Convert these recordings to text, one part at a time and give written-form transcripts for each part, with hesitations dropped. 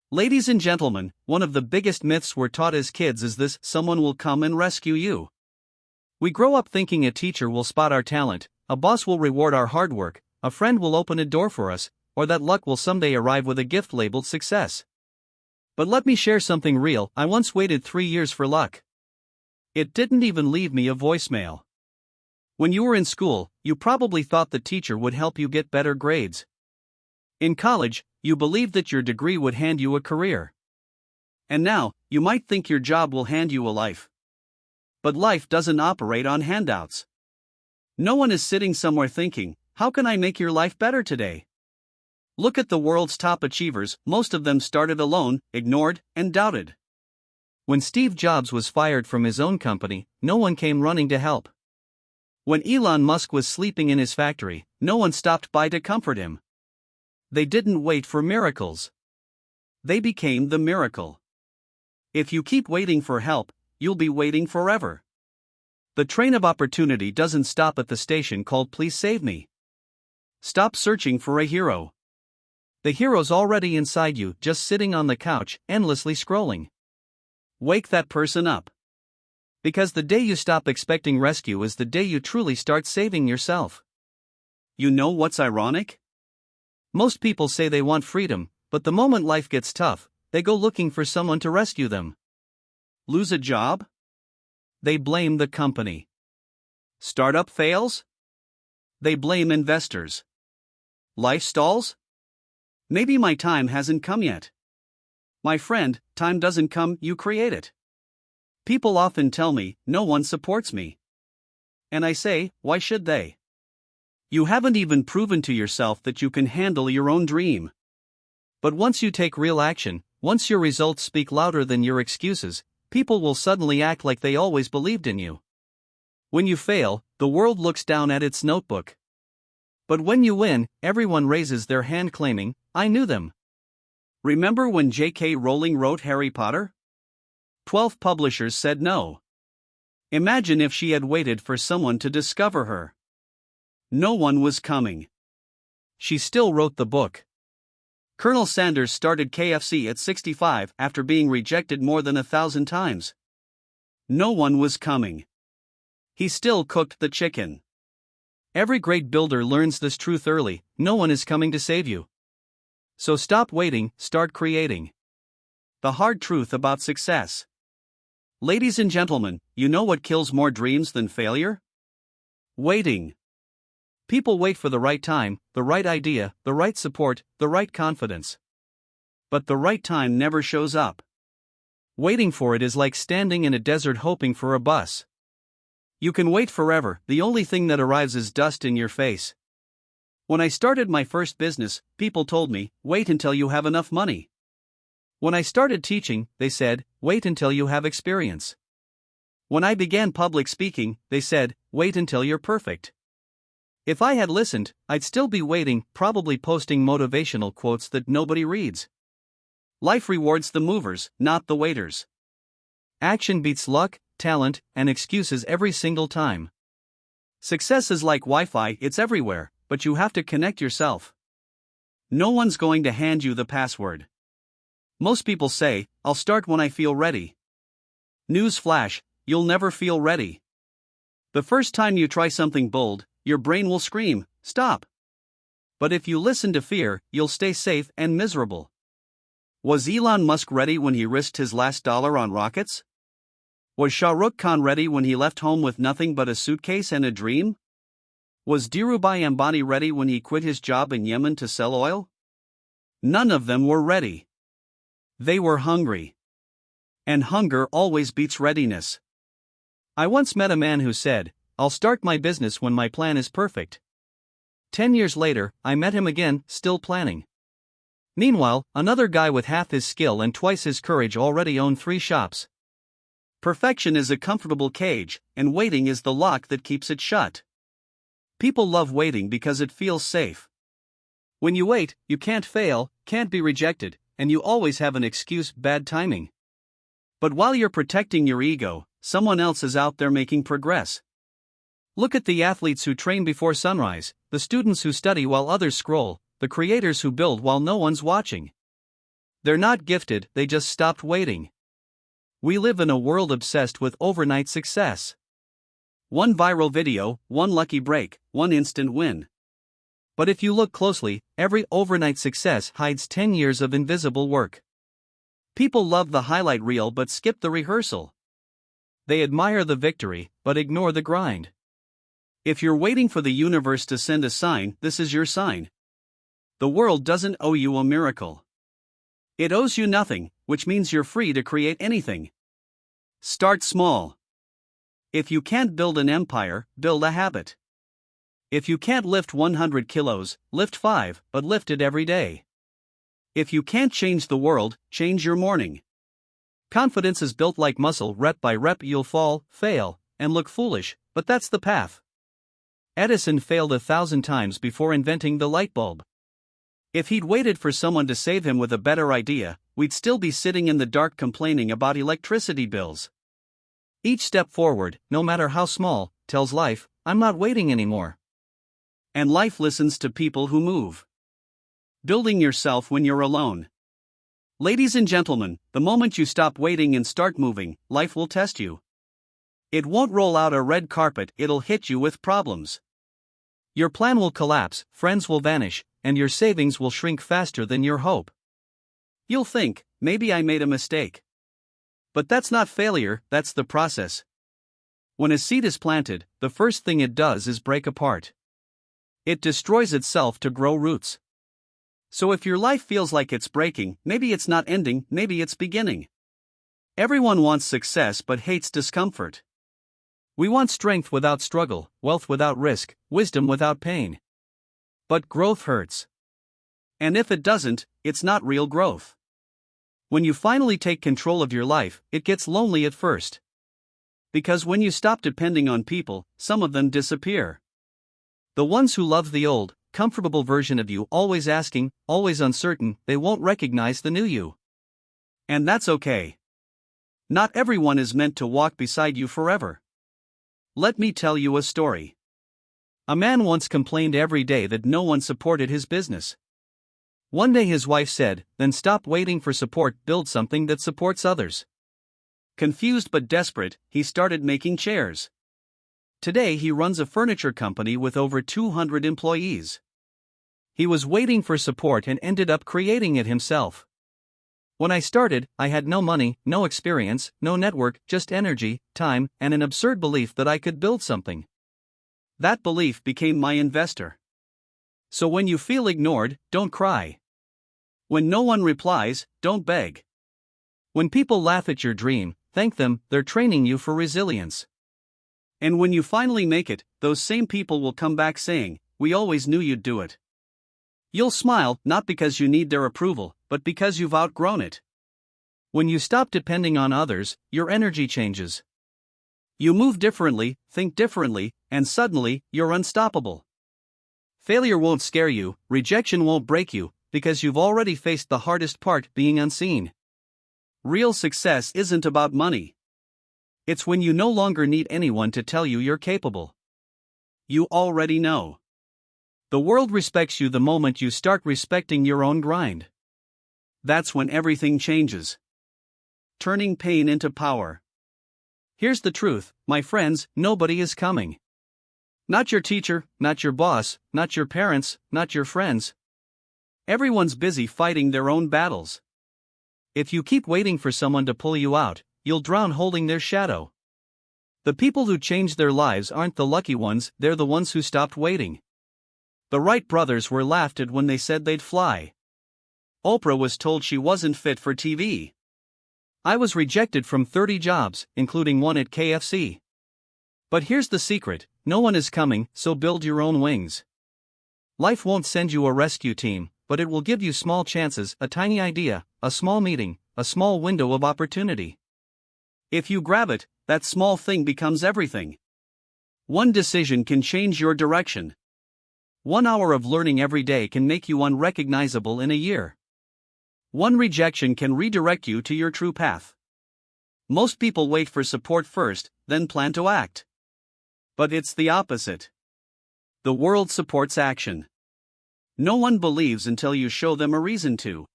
Ladies and gentlemen, one of the biggest myths we're taught as kids is this: someone will come and rescue you. We grow up thinking a teacher will spot our talent, a boss will reward our hard work, a friend will open a door for us, or that luck will someday arrive with a gift labeled success. But let me share something real. I once waited 3 years for luck. It didn't even leave me a voicemail. When you were in school, you probably thought the teacher would help you get better grades. In college, you believed that your degree would hand you a career. And now, you might think your job will hand you a life. But life doesn't operate on handouts. No one is sitting somewhere thinking, how can I make your life better today? Look at the world's top achievers. Most of them started alone, ignored, and doubted. When Steve Jobs was fired from his own company, no one came running to help. When Elon Musk was sleeping in his factory, no one stopped by to comfort him. They didn't wait for miracles. They became the miracle. If you keep waiting for help, you'll be waiting forever. The train of opportunity doesn't stop at the station called "Please save me." Stop searching for a hero. The hero's already inside you, just sitting on the couch, endlessly scrolling. Wake that person up. Because the day you stop expecting rescue is the day you truly start saving yourself. You know what's ironic? Most people say they want freedom, but the moment life gets tough, they go looking for someone to rescue them. Lose a job? They blame the company. Startup fails? They blame investors. Life stalls? Maybe my time hasn't come yet. My friend, time doesn't come, you create it. People often tell me, no one supports me. And I say, why should they? You haven't even proven to yourself that you can handle your own dream. But once you take real action, once your results speak louder than your excuses, people will suddenly act like they always believed in you. When you fail, the world looks down at its notebook. But when you win, everyone raises their hand claiming, I knew them. Remember when J.K. Rowling wrote Harry Potter? 12 publishers said no. Imagine if she had waited for someone to discover her. No one was coming. She still wrote the book. Colonel Sanders started KFC at 65 after being rejected more than 1,000 times. No one was coming. He still cooked the chicken. Every great builder learns this truth early: no one is coming to save you. So stop waiting, start creating. The hard truth about success. Ladies and gentlemen, you know what kills more dreams than failure? Waiting. People wait for the right time, the right idea, the right support, the right confidence. But the right time never shows up. Waiting for it is like standing in a desert hoping for a bus. You can wait forever, the only thing that arrives is dust in your face. When I started my first business, people told me, wait until you have enough money. When I started teaching, they said, wait until you have experience. When I began public speaking, they said, wait until you're perfect. If I had listened, I'd still be waiting, probably posting motivational quotes that nobody reads. Life rewards the movers, not the waiters. Action beats luck, talent, and excuses every single time. Success is like Wi-Fi, it's everywhere, but you have to connect yourself. No one's going to hand you the password. Most people say, I'll start when I feel ready. News flash, you'll never feel ready. The first time you try something bold, your brain will scream, stop. But if you listen to fear, you'll stay safe and miserable. Was Elon Musk ready when he risked his last dollar on rockets? Was Shah Rukh Khan ready when he left home with nothing but a suitcase and a dream? Was Dhirubhai Ambani ready when he quit his job in Yemen to sell oil? None of them were ready. They were hungry. And hunger always beats readiness. I once met a man who said, I'll start my business when my plan is perfect. 10 years later, I met him again, still planning. Meanwhile, another guy with half his skill and twice his courage already owned 3 shops. Perfection is a comfortable cage, and waiting is the lock that keeps it shut. People love waiting because it feels safe. When you wait, you can't fail, can't be rejected, and you always have an excuse: bad timing. But while you're protecting your ego, someone else is out there making progress. Look at the athletes who train before sunrise, the students who study while others scroll, the creators who build while no one's watching. They're not gifted, they just stopped waiting. We live in a world obsessed with overnight success. One viral video, one lucky break, one instant win. But if you look closely, every overnight success hides 10 years of invisible work. People love the highlight reel but skip the rehearsal. They admire the victory, but ignore the grind. If you're waiting for the universe to send a sign, this is your sign. The world doesn't owe you a miracle. It owes you nothing, which means you're free to create anything. Start small. If you can't build an empire, build a habit. If you can't lift 100 kilos, lift 5, but lift it every day. If you can't change the world, change your morning. Confidence is built like muscle, rep by rep you'll fall, fail, and look foolish, but that's the path. Edison failed 1,000 times before inventing the light bulb. If he'd waited for someone to save him with a better idea, we'd still be sitting in the dark complaining about electricity bills. Each step forward, no matter how small, tells life, I'm not waiting anymore. And life listens to people who move. Building yourself when you're alone. Ladies and gentlemen, the moment you stop waiting and start moving, life will test you. It won't roll out a red carpet, it'll hit you with problems. Your plan will collapse, friends will vanish, and your savings will shrink faster than your hope. You'll think, maybe I made a mistake. But that's not failure, that's the process. When a seed is planted, the first thing it does is break apart. It destroys itself to grow roots. So if your life feels like it's breaking, maybe it's not ending, maybe it's beginning. Everyone wants success but hates discomfort. We want strength without struggle, wealth without risk, wisdom without pain. But growth hurts. And if it doesn't, it's not real growth. When you finally take control of your life, it gets lonely at first. Because when you stop depending on people, some of them disappear. The ones who love the old, comfortable version of you, always asking, always uncertain, they won't recognize the new you. And that's okay. Not everyone is meant to walk beside you forever. Let me tell you a story. A man once complained every day that no one supported his business. One day his wife said, then stop waiting for support, build something that supports others. Confused but desperate, he started making chairs. Today he runs a furniture company with over 200 employees. He was waiting for support and ended up creating it himself. When I started, I had no money, no experience, no network, just energy, time, and an absurd belief that I could build something. That belief became my investor. So when you feel ignored, don't cry. When no one replies, don't beg. When people laugh at your dream, thank them, they're training you for resilience. And when you finally make it, those same people will come back saying, we always knew you'd do it. You'll smile, not because you need their approval, but because you've outgrown it. When you stop depending on others, your energy changes. You move differently, think differently, and suddenly, you're unstoppable. Failure won't scare you, rejection won't break you, because you've already faced the hardest part, being unseen. Real success isn't about money. It's when you no longer need anyone to tell you you're capable. You already know. The world respects you the moment you start respecting your own grind. That's when everything changes. Turning pain into power. Here's the truth, my friends, nobody is coming. Not your teacher, not your boss, not your parents, not your friends. Everyone's busy fighting their own battles. If you keep waiting for someone to pull you out, you'll drown holding their shadow. The people who change their lives aren't the lucky ones, they're the ones who stopped waiting. The Wright brothers were laughed at when they said they'd fly. Oprah was told she wasn't fit for TV. I was rejected from 30 jobs, including one at KFC. But here's the secret, no one is coming, so build your own wings. Life won't send you a rescue team, but it will give you small chances, a tiny idea, a small meeting, a small window of opportunity. If you grab it, that small thing becomes everything. One decision can change your direction. 1 hour of learning every day can make you unrecognizable in a year. One rejection can redirect you to your true path. Most people wait for support first, then plan to act. But it's the opposite. The world supports action. No one believes until you show them a reason to.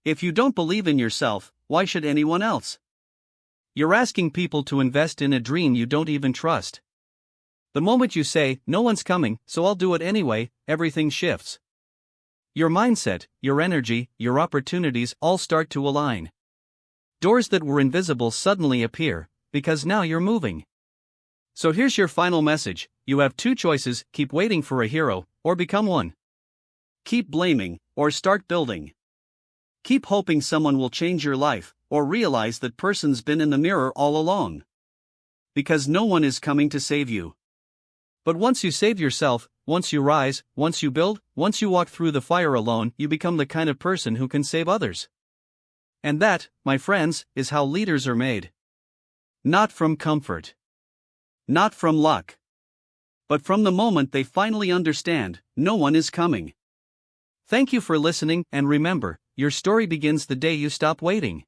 If you don't believe in yourself, why should anyone else? You're asking people to invest in a dream you don't even trust. The moment you say, no one's coming, so I'll do it anyway, everything shifts. Your mindset, your energy, your opportunities all start to align. Doors that were invisible suddenly appear, because now you're moving. So here's your final message: you have two choices: keep waiting for a hero, or become one. Keep blaming, or start building. Keep hoping someone will change your life, or realize that person's been in the mirror all along. Because no one is coming to save you. But once you save yourself, once you rise, once you build, once you walk through the fire alone, you become the kind of person who can save others. And that, my friends, is how leaders are made. Not from comfort. Not from luck. But from the moment they finally understand, no one is coming. Thank you for listening, and remember, your story begins the day you stop waiting.